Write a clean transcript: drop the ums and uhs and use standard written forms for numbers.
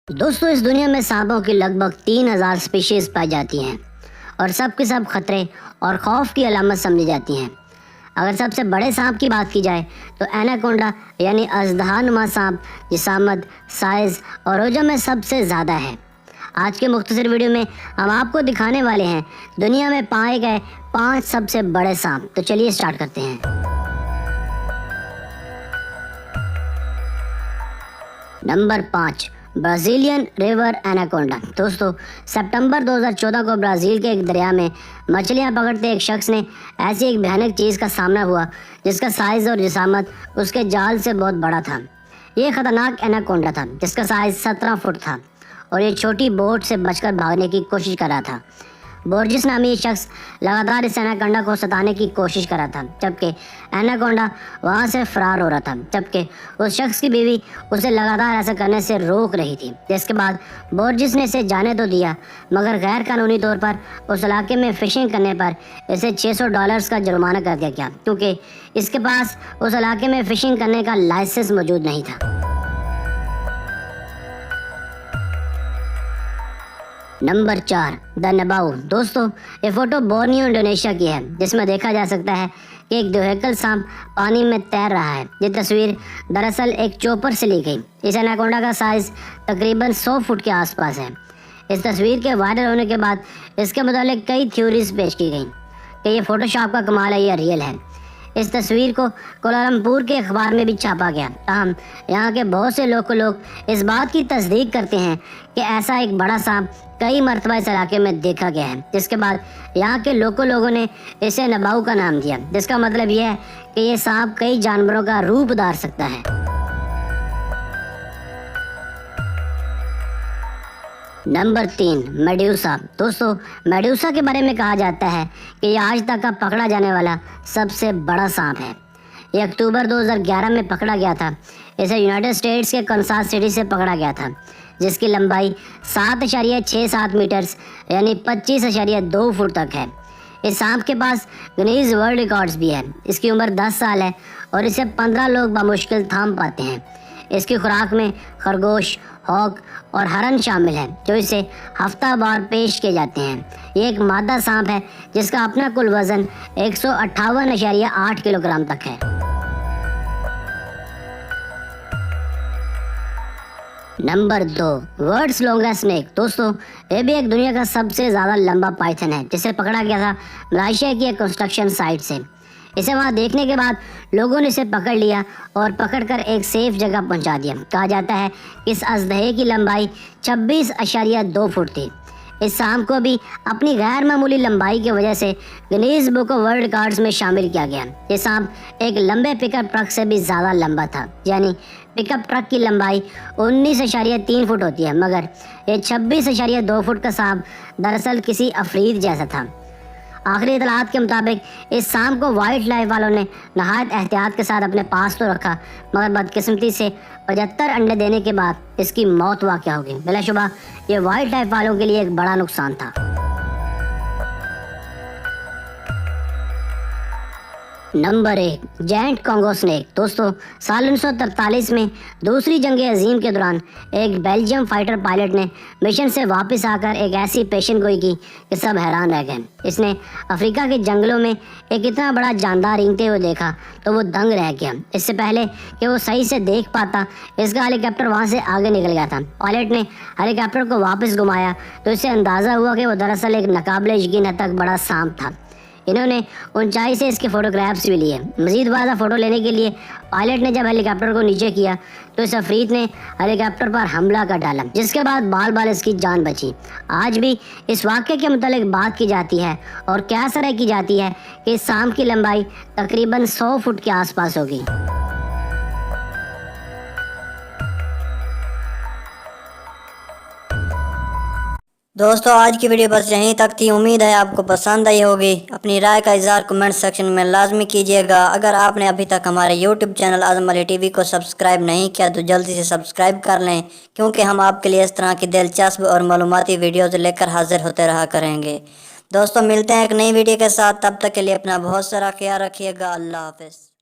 दोस्तों, इस दुनिया में सांपों की लगभग 3000 स्पीशीज पाई जाती हैं और सब के सब खतरे और खौफ की अलामत समझी जाती हैं। अगर सबसे बड़े सांप की बात की जाए तो एनाकोंडा यानी अजदहानुमा सांप जिसामत, साइज और वजन में सबसे ज़्यादा है। आज के मुख्तसर वीडियो में हम आपको दिखाने वाले हैं दुनिया में पाए गए 5 सबसे बड़े सांप। तो चलिए स्टार्ट करते हैं। Number 5, Brazilian river anaconda. दोस्तों, सितंबर 2014 को ब्राज़ील के एक दरिया में मछलियां पकड़ते एक शख्स ने ऐसी एक भयानक चीज़ का सामना हुआ जिसका साइज़ और जिसामत उसके जाल से बहुत बड़ा था। ये खतरनाक एनाकोंडा था जिसका साइज़ 17 फुट था और ये छोटी बोट से बचकर भागने की कोशिश कर रहा था। बोर्जिस नामी शख्स लगातार इस एनाकोंडा को सताने की कोशिश कर रहा था जबकि एनाकोंडा वहां से फरार हो रहा था, जबकि उस शख्स की बीवी उसे लगातार ऐसा करने से रोक रही थी। जिसके बाद बोर्जिस ने इसे जाने तो दिया, मगर गैर कानूनी तौर पर उस इलाके में फ़िशिंग करने पर इसे $600 का जुर्माना कर दिया गया क्योंकि इसके पास उस इलाके में फ़िशिंग करने का लाइसेंस मौजूद नहीं था। नंबर 4, द नबाऊ। दोस्तों, ये फ़ोटो बोर्नियो इंडोनेशिया की है जिसमें देखा जा सकता है कि एक दोहेकल सांप पानी में तैर रहा है। ये तस्वीर दरअसल एक चोपर से ली गई। इस एनाकोंडा का साइज़ तकरीबन 100 फुट के आसपास है। इस तस्वीर के वायरल होने के बाद इसके मुताबिक कई थ्योरीज पेश की गई कि ये फ़ोटोशॉप का कमाल है या रियल है। इस तस्वीर को कोलालमपुर के अखबार में भी छापा गया। ताहम यहाँ के बहुत से लोग इस बात की तस्दीक करते हैं कि ऐसा एक बड़ा सांप कई मरतबा इस इलाके में देखा गया है, जिसके बाद यहाँ के लोगों ने इसे नबाऊ का नाम दिया, जिसका मतलब यह है कि ये सांप कई जानवरों का रूप धार सकता है। Number 3, Medusa. दोस्तों, मेडूसा के बारे में कहा जाता है कि यह आज तक का पकड़ा जाने वाला सबसे बड़ा सांप है। ये अक्टूबर 2011 में पकड़ा गया था। इसे यूनाइटेड स्टेट्स के कनसास सिटी से पकड़ा गया था, जिसकी लंबाई 7.67 मीटर्स यानी 25.2 फुट तक है। इस सांप के पास गिनीज वर्ल्ड रिकॉर्ड्स भी है। इसकी उम्र 10 साल है और इसे 15 लोग बामुश्किल थाम पाते हैं। इसकी खुराक में खरगोश, हॉक और हरन शामिल है जो इसे हफ्तावार पेश किए जाते हैं। ये एक मादा सांप है जिसका अपना कुल वजन 158.8 किलोग्राम तक है। Number 2, world's longest snake. दोस्तों, ये भी एक दुनिया का सबसे ज़्यादा लंबा पाइथन है जिसे पकड़ा गया था मलेशिया की एक कंस्ट्रक्शन साइट से। इसे वहां देखने के बाद लोगों ने इसे पकड़ लिया और पकड़कर एक सेफ जगह पहुंचा दिया। कहा जाता है कि इस अजदहे की लंबाई 26.2 फुट थी। इस सांप को भी अपनी गैर मामूली लंबाई की वजह से Guinness book of world records में शामिल किया गया। ये सांप एक लंबे पिकअप ट्रक से भी ज़्यादा लंबा था, यानी पिकअप ट्रक की लंबाई 19.3 फुट होती है, मगर ये 26.2 फुट का सांप दरअसल किसी अफरीद जैसा था। आखिरी इतलात के मुताबिक इस सांप को वाइल्ड लाइफ वालों ने नहायत एहतियात के साथ अपने पास तो रखा, मगर बदकिस्मती से 75 अंडे देने के बाद इसकी मौत वाक़या हो गई। बिलाशुबा ये वाइल्ड लाइफ वालों के लिए एक बड़ा नुकसान था। Number 1, giant Congo snake. दोस्तों, साल 1943 में दूसरी जंग अजीम के दौरान एक बेल्जियम फाइटर पायलट ने मिशन से वापस आकर एक ऐसी पेशन गोई की कि सब हैरान रह गए। इसने अफ्रीका के जंगलों में एक इतना बड़ा जानदार रेंगते हुए देखा तो वो दंग रह गया। इससे पहले कि वो सही से देख पाता, इसका हेलीकॉप्टर वहाँ से आगे निकल गया था। पायलट ने हेलीकॉप्टर को वापस घुमाया तो इससे अंदाज़ा हुआ कि वो दरअसल एक नाकाबिले यकीन हद तक बड़ा सांप था। इन्होंने ऊंचाई से इसके फ़ोटोग्राफ्स भी लिए। मज़ीद वाज़ा फ़ोटो लेने के लिए पायलट ने जब हेलीकॉप्टर को नीचे किया तो इस अफरीद ने हेलीकॉप्टर पर हमला कर डाला, जिसके बाद बाल इसकी जान बची। आज भी इस वाक़े के मुतालिक बात की जाती है और क्या सराह की जाती है कि इस सांप की लंबाई तकरीबन 100 फुट के आसपास होगी। दोस्तों, आज की वीडियो बस यहीं तक थी। उम्मीद है आपको पसंद आई होगी। अपनी राय का इज़हार कमेंट सेक्शन में लाजमी कीजिएगा। अगर आपने अभी तक हमारे यूट्यूब चैनल आज़म अली टीवी को सब्सक्राइब नहीं किया तो जल्दी से सब्सक्राइब कर लें, क्योंकि हम आपके लिए इस तरह की दिलचस्प और मालूमाती वीडियोज़ लेकर हाजिर होते रहा करेंगे। दोस्तों, मिलते हैं एक नई वीडियो के साथ। तब तक के लिए अपना बहुत सारा ख्याल रखिएगा। अल्लाह हाफ़िज़।